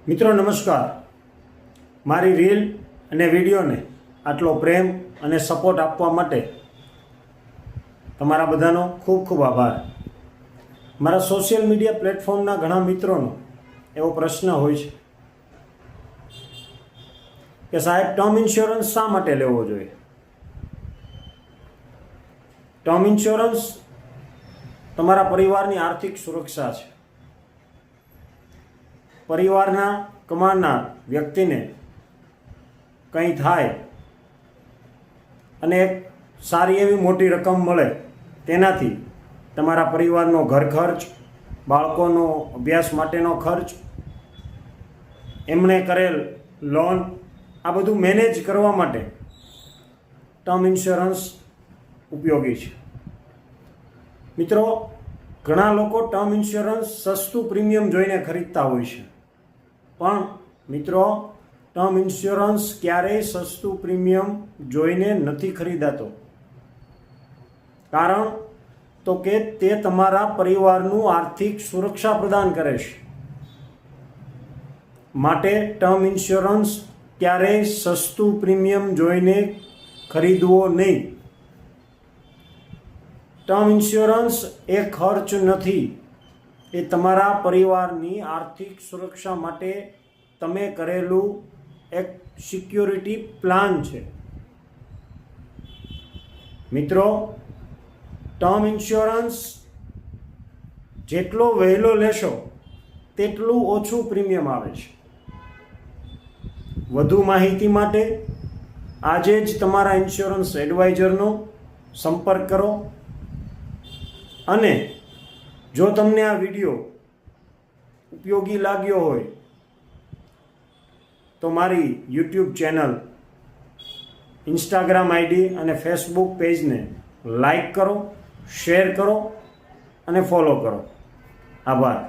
મિત્રો નમસ્કાર। મારી રીલ અને વિડીયોને આટલો પ્રેમ અને સપોર્ટ આપવા માટે તમારા બધાનો ખૂબ ખૂબ આભાર। મારા સોશિયલ મીડિયા પ્લેટફોર્મના ઘણા મિત્રોનો એવો પ્રશ્ન હોય છે કે સાહેબ ટર્મ ઇન્સ્યોરન્સ શા માટે લેવો જોઈએ? ટર્મ ઇન્સ્યોરન્સ તમારા પરિવારની આર્થિક સુરક્ષા છે। પરિવારના કમાનાર વ્યક્તિને કંઈ થાય અને એક સારી એવી મોટી રકમ મળે, તેનાથી તમારા પરિવારનો ઘર ખર્ચ, બાળકોનો અભ્યાસ માટેનો ખર્ચ, એમણે કરેલ લોન, આ બધું મેનેજ કરવા માટે ટર્મ ઇન્સ્યોરન્સ ઉપયોગી છે। મિત્રો, ઘણા લોકો ટર્મ ઇન્સ્યોરન્સ સસ્તું પ્રીમિયમ જોઈને ખરીદતા હોય છે, પણ મિત્રો ટર્મ ઇન્સ્યોરન્સ ક્યારેય સસ્તું પ્રીમિયમ જોઈને નથી ખરીદાતો। કારણ તો કે તે તમારા પરિવારનું આર્થિક સુરક્ષા પ્રદાન કરે છે। માટે ટર્મ ઇન્સ્યોરન્સ ક્યારેય સસ્તું પ્રીમિયમ જોઈને ખરીદવો નહીં। ટર્મ ઇન્સ્યોરન્સ એ ખર્ચ નથી, એ તમારા પરિવારની આર્થિક સુરક્ષા માટે તમે કરેલું એક સિક્યોરિટી પ્લાન છે। મિત્રો, ટર્મ ઇન્સ્યોરન્સ જેટલો વહેલો લેશો તેટલું ઓછું પ્રીમિયમ આવે છે। વધુ માહિતી માટે આજે જ તમારા ઇન્સ્યોરન્સ એડવાઇઝરનો સંપર્ક કરો। અને જો તમને આ વિડીયો ઉપયોગી લાગ્યો હોય તો મારી યુટ્યુબ ચેનલ, ઇન્સ્ટાગ્રામ આઈડી અને ફેસબુક પેજને લાઈક કરો, શેર કરો અને ફોલો કરો। આભાર।